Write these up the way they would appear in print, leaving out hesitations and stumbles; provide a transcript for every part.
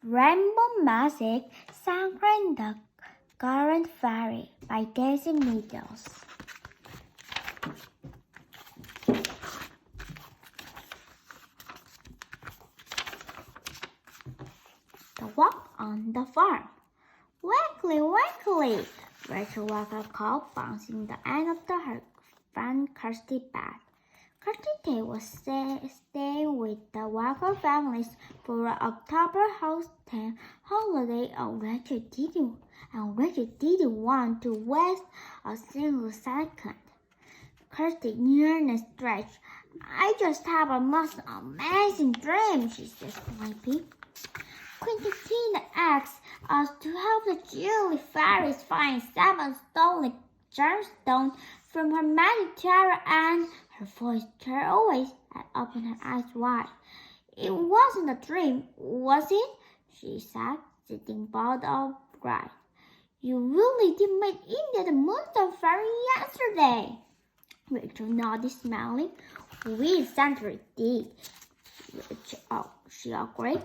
Rainbowmagic, Scarlett the Garnet Fairy by Daisy Meadows. The Walk on the Farm. Wakely, wakely! Rachel Walker called, bouncing the end of her friend Kirsty back. Kirsty was staying with the Walker families for an October holiday, and Rachel didn't want to waste a single second. Kirsty yawned and stretched. "I just had a most amazing dream," she said, sleepy. Quintina asked us to help the Julie fairies find 7 stolen gemstones from her magic tiara, and her voice turned away and opened her eyes wide. "It wasn't a dream, was it?" she said, sitting bolt upright. "You really did make India the Moonstone Fairy yesterday." Rachel nodded, smiling. "We certainly did," she agreed.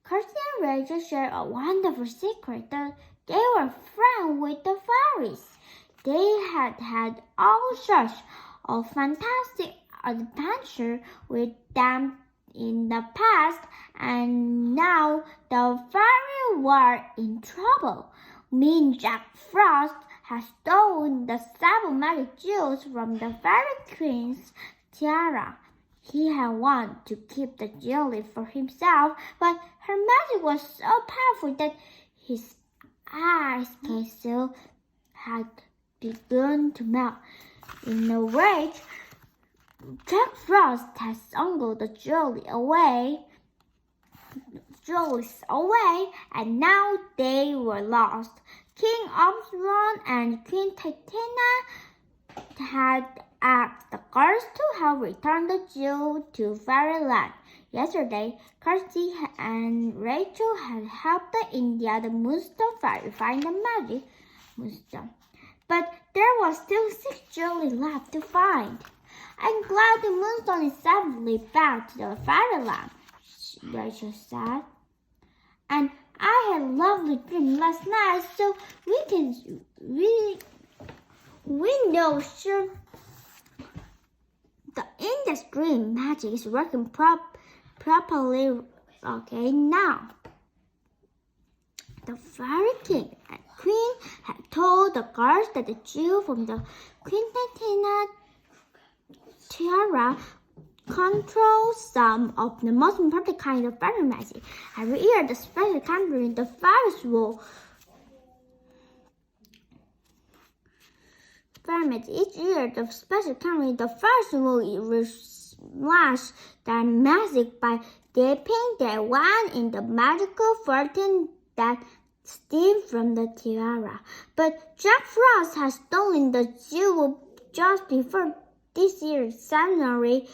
Kirsty and Rachel shared a wonderful secret that they were friends with the fairies. They had had all sorts of fantastic adventures with them in the past, and now the fairies were in trouble. Mean Jack Frost had stolen the 7 magic jewels from the Fairy Queen's tiara. He had wanted to keep the jewelry for himself, but her magic was so powerful that his ice castle had begun to melt. In a rage, Jack Frost had smuggled the jewelry away, and now they were lost. King Osborne and Queen Titania had asked the girls to help return the jewel to Fairyland. Yesterday, Kirsty and Rachel had helped the India the Moonstone Fairy find the magic moonstone. But there was still 6 jewelry left to find. "I'm glad the moonstone is safely back to the Fairyland," Rachel said. "And I had a lovely dream last night, so we know sure the India's dream magic is working properly okay now." The Fairy King and Queen had told the girls that the jewel from the Queen Titania tiara controls some of the most important kind of fairy magic. Every year, the special country in the fairies will each year, the special country in the fairies will relax their magic by dipping their wand in the magical fountain that steam from the tiara. But Jack Frost has stolen the jewel just before this year's ceremony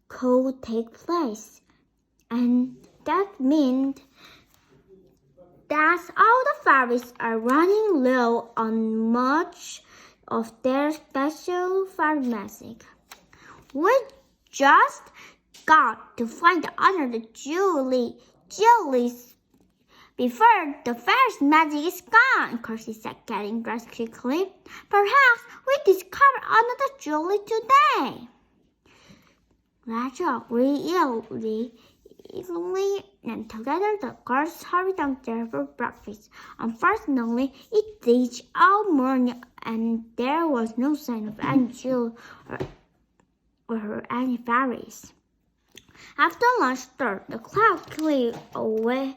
could take place. And that means that all the fairies are running low on much of their special fairy magic. "We just got to find the other jewels before the fairy's magic is gone," Kirsty said, getting dressed quickly. "Perhaps we discover another jewelry today." Rachel agreed eagerly, and together the girls hurried downstairs for breakfast. Unfortunately, it reached all morning, and there was no sign of any jewel or any fairies. After lunch, the cloud cleared away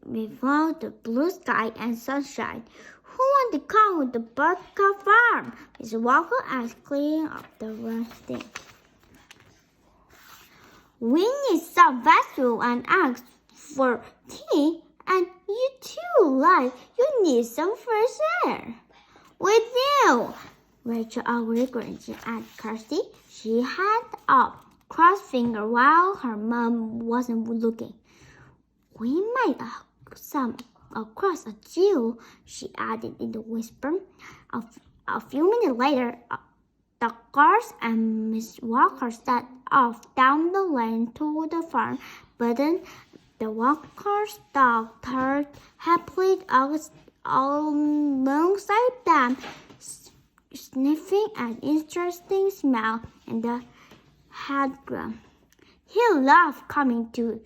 without the blue sky and sunshine. "Who wants to come with the Buttercup Farm?" Mrs. Walker asked, clearing up the rusting. "We need some vegetables and eggs for tea, and you too, you need some fresh air." "With you," Rachel agreed, grinning at Kirsty. She had up crossed finger while her mom wasn't looking. "We might stumble across a jewel," she added in a whisper. A few minutes later, the girls and Miss Walker set off down the lane to the farm, but The walker's dog turned happily alongside them, sniffing an interesting smell in the headground. He loved coming to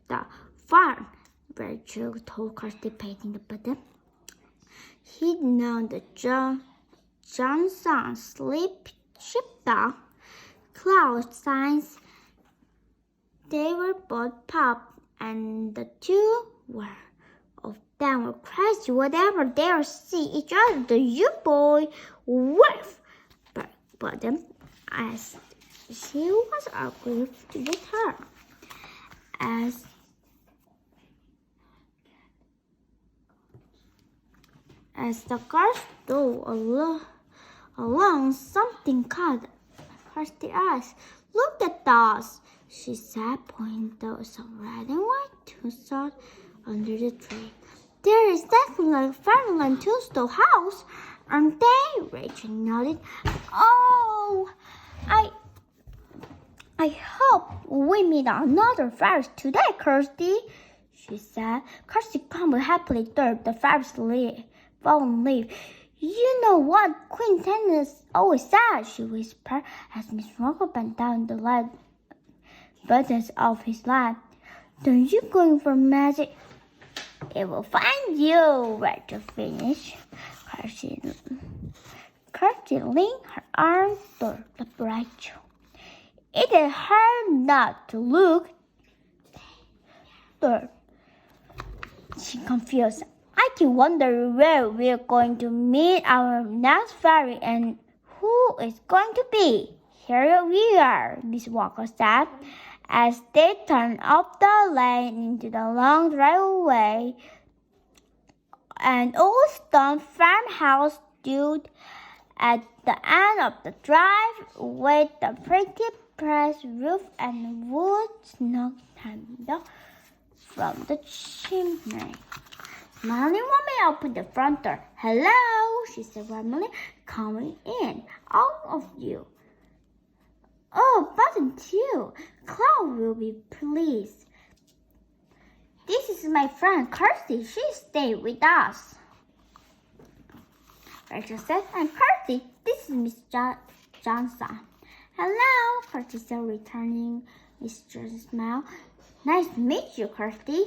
the farm, Rachel told Kirsty, patting the button. He'd known the Johnson's sheepdog, Cloud, since they were both pups, and the two of them were crazy whenever they see each other. The U-boy whiff, but as she was arguing with her. As the car drove along, something caught Kirsty's eyes. "Look at those," she said, pointing to some red and white tombstones under the tree. "They're exactly like Fairyland Tombstone House, aren't they?" Rachel nodded. "Oh, I hope we meet another fairy today, Kirsty," she said. Kirsty crumbled happily toward the fairy's fallen leaf. "You know what Queen Tennis always says," she whispered as Miss Rocco bent down the lead buttons of his lap. "Don't you going for magic?" "It will find you," Rachel finished. Kirsty leaned her arm toward Rachel. It is hard not to look toward. She confused. "I keep wondering where we're going to meet our next fairy and who it's going to be." "Here we are," Miss Walker said, as they turned up the lane into the long driveway. An old stone farmhouse stood at the end of the drive with a pretty pressed roof and wood snug handle from the chimney. Smiling woman opened the front door. "Hello," she said warmly. "Coming in, all of you." "Oh, Button too. Cloud will be pleased. This is my friend Kirsty. She stayed with us." Rachel said, "I'm Kirsty. This is Miss Johnson." "Hello," Kirsty said, returning Miss Johnson's smile. "Nice to meet you, Kirsty,"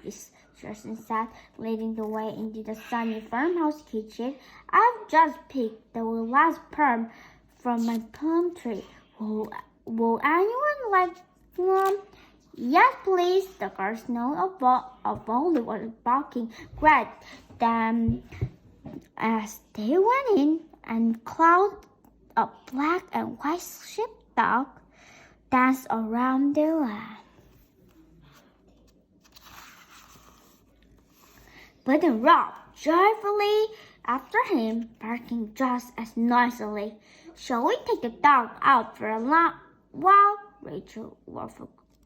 Miss Johnson said, leading the way into the sunny farmhouse kitchen. "I've just picked the last plum from my plum tree. Will anyone like one?" "Yes, please." The girls know of only was barking. Great. Then, as they went in, and Cloud, a black and white sheepdog, danced around the lamp. Button rocked joyfully after him, barking just as noisily. "Shall we take the dog out for a while?" Rachel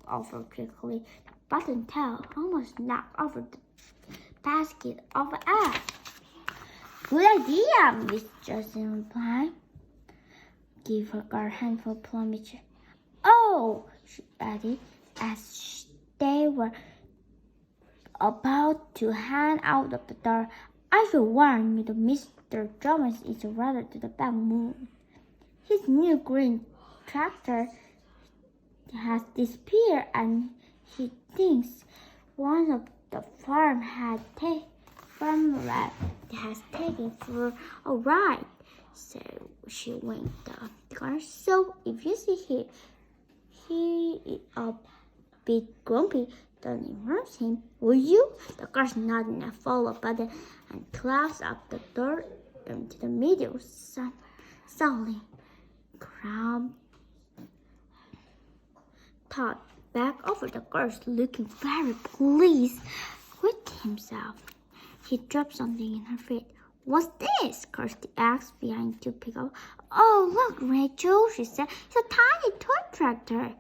offered quickly. The button tail almost knocked over the basket of eggs. "Good idea," Miss Johnson replied. "Give her a handful of plumage." "Oh," she added, as they were about to hand out of the door, "I should warn you that Mr. Thomas is rather to the back moon. His new green tractor has disappeared, and he thinks one of the farm has taken for a ride." So she winked at the car. "So if you see he is a bit grumpy, don't immerse him, will you?" The girls nodded and followed Button and closed up the door into the middle. Suddenly, Crumb thought back over the girls, looking very pleased with himself. He dropped something in her feet. "What's this?" Kirsty asked, behind to pick up. "Oh, look, Rachel," she said. "It's a tiny toy tractor."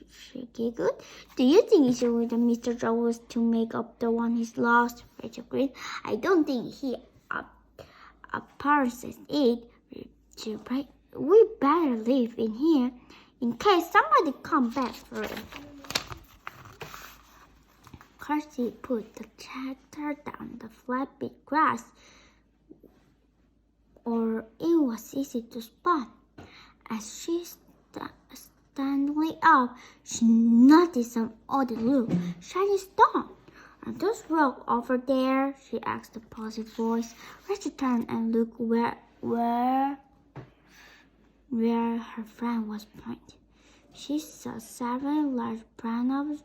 She giggled. "Do you think he should wait on Mr. Jones to make up the one he's lost?" Rachel grinned. "I don't think he approaches it. We better leave in here in case somebody comes back for it." Kirsty put the chatter down the flat big grass, or it was easy to spot. As she standing up, she noticed some odd look, shiny stone. "Are those rocks over there?" she asked a positive voice. Rachel turned and looked where her friend was pointing. She saw seven large brown objects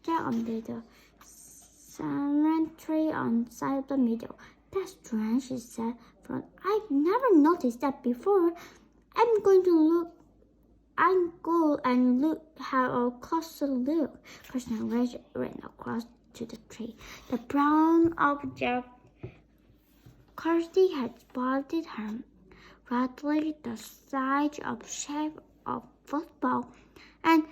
under the salmon tree on the side of the meadow. "That's strange," she said. "I've never noticed that before. I'm going and have a closer look." Kirsten and Rachel ran across to the tree. The brown object Kirsty had spotted her roughly the size of shape of football, and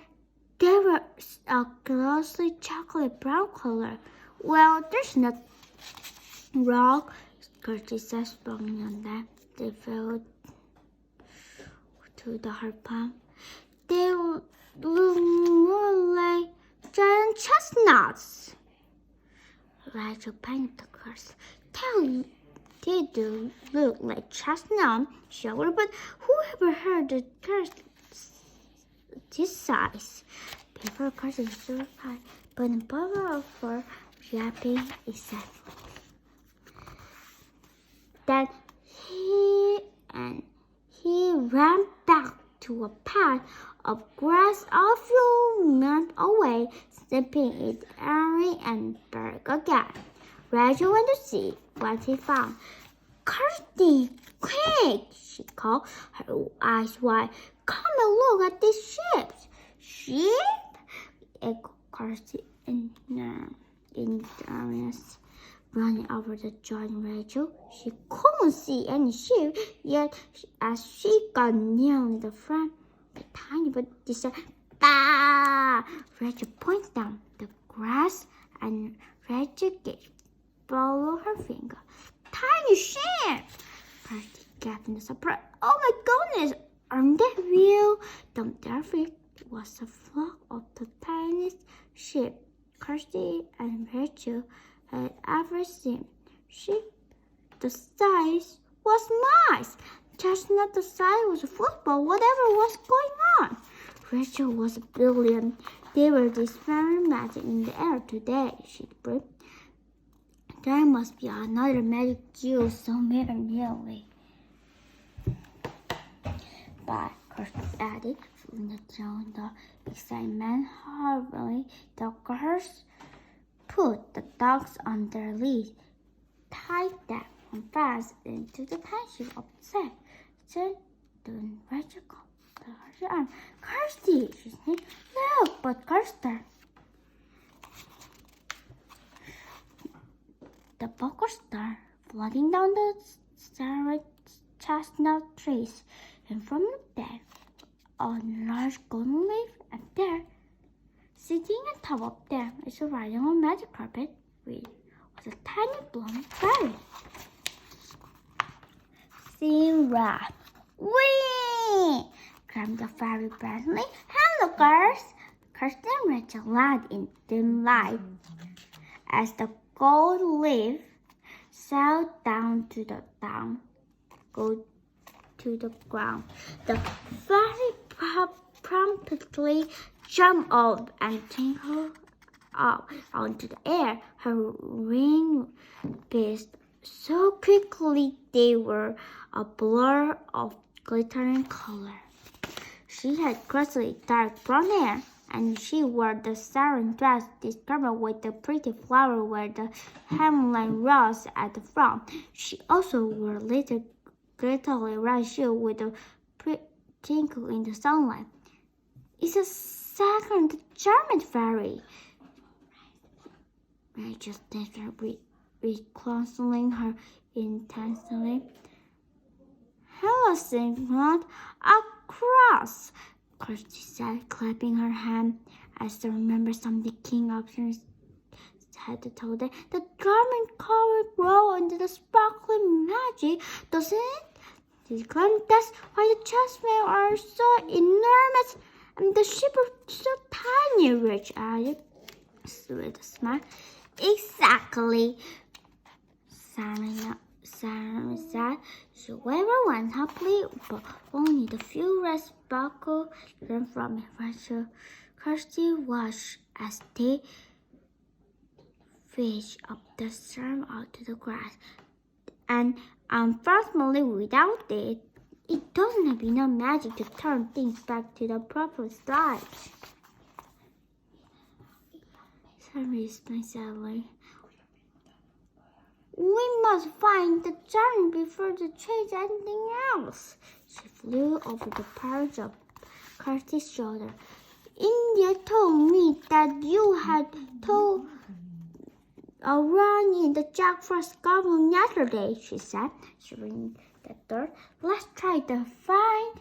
they were a glossy chocolate brown color. "Well, there's not wrong," Kirsty said, sprung on them. They fell to her palm. "They look more like giant chestnuts." Rachel pointed to Kirsty. They do look like chestnuts, sure, but who ever heard of Kirsty this size? Before Kirsty was surprised, but in bubble of fur yapping excitedly. Then he ran back to a patch of grass a few minutes away, snipping it airy and back again. Rachel went to see what he found. "Kirsty, quick!" she called, her eyes wide. "Come and look at these sheep." "Sheep?" echoed Kirsty in earnest, running over to join Rachel. She couldn't see any sheep, yet as she got near the front, the tiny but said, "Bah!" Rachel pointed down the grass, and Rachel gave follow her finger. "Tiny sheep!" Kirsty gasped in surprise. "Oh my goodness, aren't they real?" Down their feet was a flock of the tiniest sheep Kirsty and Rachel had ever seen. Sheep the size was mice. Chestnut the size was a football, whatever was going on. Rachel was brilliant. They were displaying magic in the air today, she breathed. There must be another magic jewel somewhere nearly. But Kirsty added, feeling the excitement hurriedly. The girls put the dogs on their lead, tied them fast into the tension of the sack. Then Rachel caught her arm. "Kirsty!" she said. "Look!" But Kirsty. The buckle started floating down the starry chestnut trees, and from there, a large golden leaf, and there, sitting on top of them, is riding on a magic carpet, was a tiny blonde fairy. "Sarah, whee!" cried the fairy brightly. "Hello, girls!" Kirsty and Rachel laughed in dim light as the gold leaf sailed down to the ground. The fairy promptly jumped up and tinkled up onto the air. Her wings whisked so quickly they were a blur of glittering color. She had crystally dark brown hair, and she wore the satin dress discovered with the pretty flower where the hemline rose at the front. She also wore a little glittery red shoe with a twinkle in the sunlight. "It's a second German fairy," Rachel said, reconciling her intensely. "Hello, Sigmund. Across," Kirsty said, clapping her hand as I remembered something King Upstairs had told her. "The German color glow under the sparkling magic, doesn't it?" She claimed. "That's why the chessmen are so enormous and the sheep are so tiny," Rich added. with a smile. Exactly, Sarah said. She waved one happily, but only the few rest buckles turned from it. Rachel Kirsty watched as they fished up the storm out to the grass. And unfortunately, without it, it doesn't have enough magic to turn things back to the proper size. Sarah explained sadly. We must find the giant before they change anything else. She flew over the perch of Kirsty's shoulder. India told me that you had told a run in the jackfrost goblin yesterday, she said, shooting the door. Let's try to find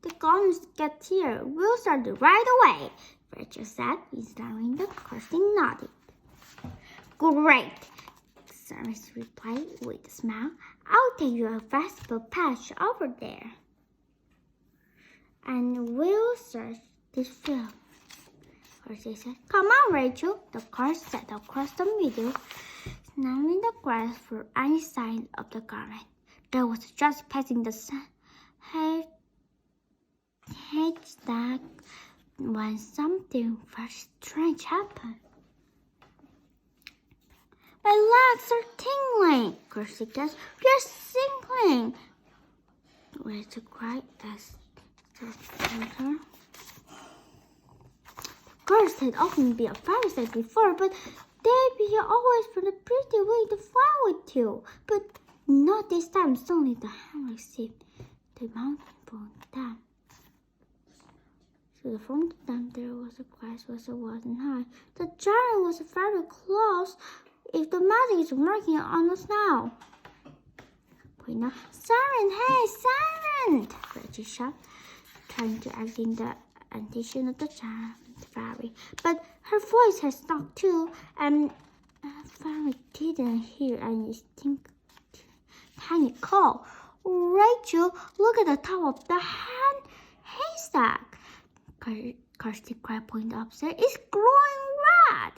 the goblins get here. We'll start right away, Rachel said, ignoring the Kirsty nodded. Great, Cyrus replied with a smile. I'll take you a vegetable patch over there, and we'll search this field. Kirsty said, Come on, Rachel. The car sat across the middle, smelling the grass for any sign of the garnet. There was just passing the haystack when something very strange happened. My legs are tingling, Kirsty gasped. They're tingling. Rachel cried as the her. Girls had often been a fairy sight before, but they'd always been a pretty way to fly with you. But not this time. Suddenly the hammer seemed the mountain from them. So from them there was a grass wasn't high. The giant was very close. If the magic is working on us now. Wait now. Siren, hey, Siren! Reggie shouted, trying to act in the anticipation of the giant fairy. But her voice had stopped too, and fairy didn't hear any tiny call. Rachel, look at the top of the haystack. Kirsty cried, pointing upstairs. It's glowing red.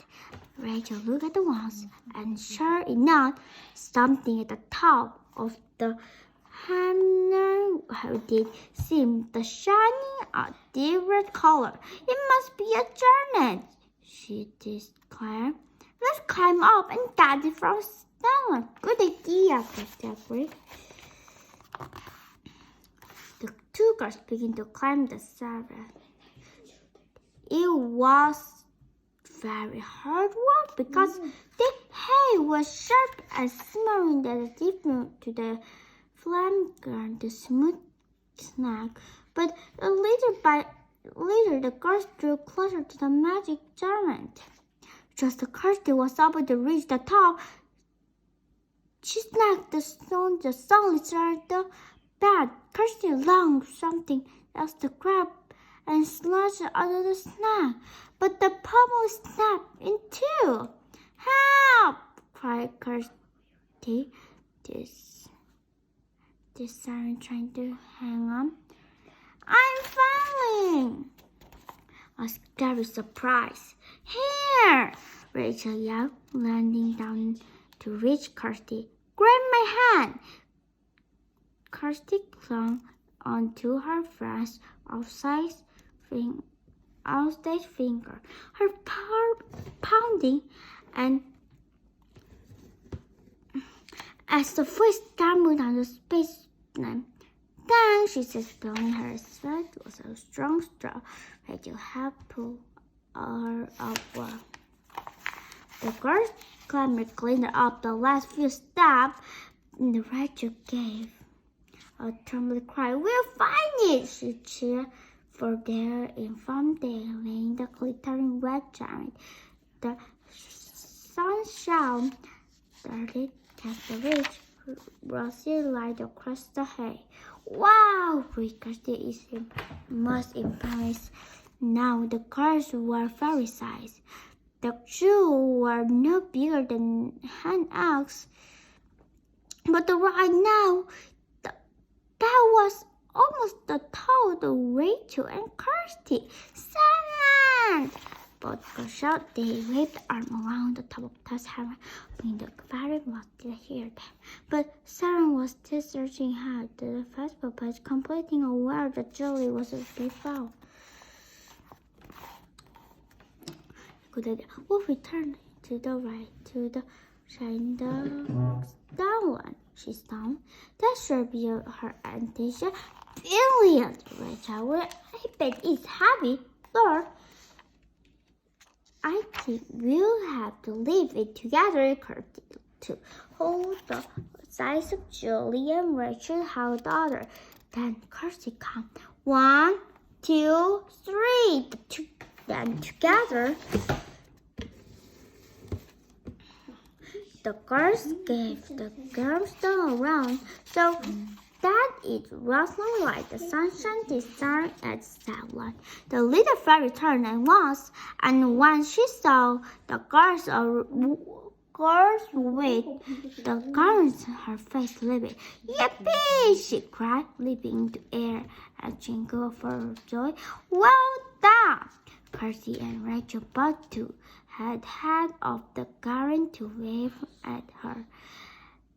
Rachel looked at the walls, and sure enough, something at the top of the hammer did seem the shining a deep red color. It must be a garnet, she declared. Let's climb up and get it from Stella. Good idea, Kirsty agreed. The two girls began to climb the stairway. It was very hard work because the hay was sharp and smearing the different to the flame gun, the smooth snack. But later the girls drew closer to the magic garment. Just as Kirsty was about to reach the top, she snagged the stone that suddenly started the bed. Kirsty longed for something else to grab and slashed out of the snag, but the pommel snapped in two. Help! Cried Kirsty, this siren trying to hang on. I'm falling! A scary surprise. Here! Rachel yelled, landing down to reach Kirsty. Grab my hand! Kirsty clung onto her friend's outside finger, her heart pounding, and as the foot stumbled down the space line. Then she said, feeling her sweat was a strong straw. Rachel had pulled her up well. The girls cleaned up the last few steps, and Rachel gave a trembling cry. We'll find it! She cheered. For there in front they lay the glittering red giant. The sunshine started cast a rich, rosy light across the hay. Wow! Kirsty is most impressed. Now the cars were fairy size. The shoes were no bigger than hand axe. But right now, that was almost told Rachel and Kirsty. Silent! Both girls shouted. They waved the arm around the top of Tess hammer, being the very much to hear them. But Sarah was still searching hard the Facebook page, completing where the jewelry was to be found. Good idea. Wolf returned to the right, to the shine the down one. She stoned. That should be her anticipation. Brilliant, Rachel. I bet it's heavy, Lord. I think we'll have to leave it together, Kirsty, to hold the size of Julie and Rachel held the other. Then Kirsty counted 1, 2, 3. Then together. The girls gave the gemstone a round so that it rustled like the sunshine distant at Scarlett. The little fairy turned at once, and when she saw the girls with the garnets, her face livid. Yippee! She cried, leaping into air and jingle for joy. Well done! Kirsty and Rachel both too had of the garnet to wave at her.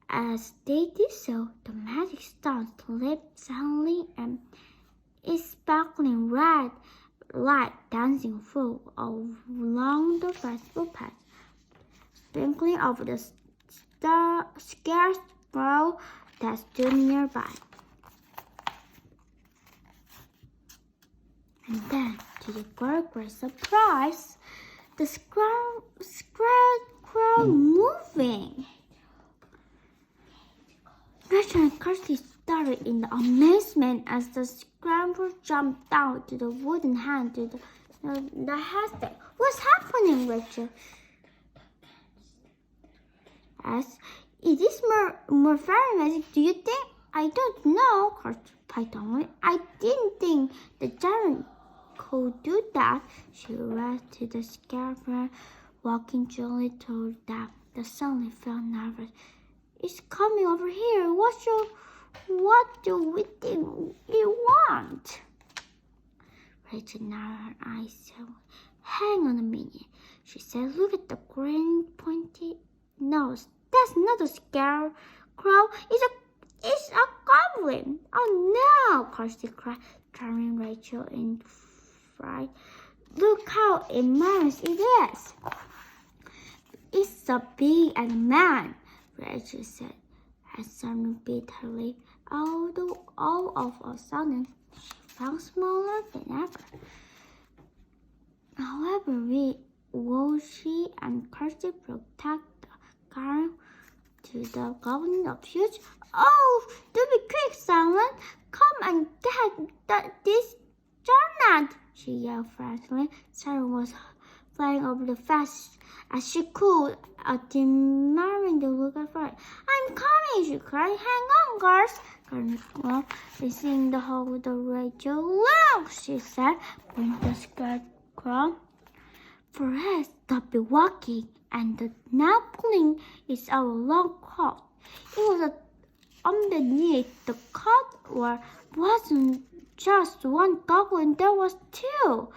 As they did so, the magic stone slipped suddenly and its sparkling red light dancing full along the festival path, sprinkling over the scarce sparrow that stood nearby. And then, to the girl's great surprise, the scarecrow moving. Rachel and Kirsty stared in amazement as the scarecrow jumped down to the wooden hand to the haystack. What's happening, Rachel? Asked. Is this more fairy magic, do you think? I don't know, Kirsty piped. I didn't think the giant could do that. She ran to the scarecrow, walking gently toward them. They suddenly felt nervous. It's coming over here. What do we think you want? Rachel narrowed her eyes. Hang on a minute, she said. Look at the green pointy nose. That's not a scarecrow. It's a goblin. Oh no, Kirsty cried, turning Rachel in fright. Look how immense it is. It's so big and man, Rachel said, and suddenly bit her lip. Although all of a sudden she felt smaller than ever. However, she and Kirsty protect the garnet to the goblin of huge. Oh, do be quick, Scarlett! Come and get this garnet! She yelled frantically. Sarah was flying over the fence as she could, admiring the look of her. I'm coming, she cried. Hang on, girls. Garnet facing the hole with the Rachel. Look, she said, pointing the scarecrow. Perhaps stop walking, and the now pulling is our long coat. It was underneath the coat wasn't just one goblin, there was two.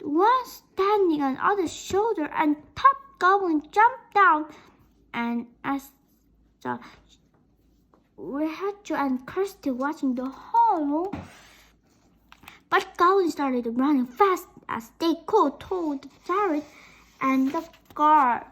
One standing on the other's shoulder, and top goblin jumped down, and as the Rachel and Kirsty watching the whole, but goblin started running fast as they could toward the chariot and the guard.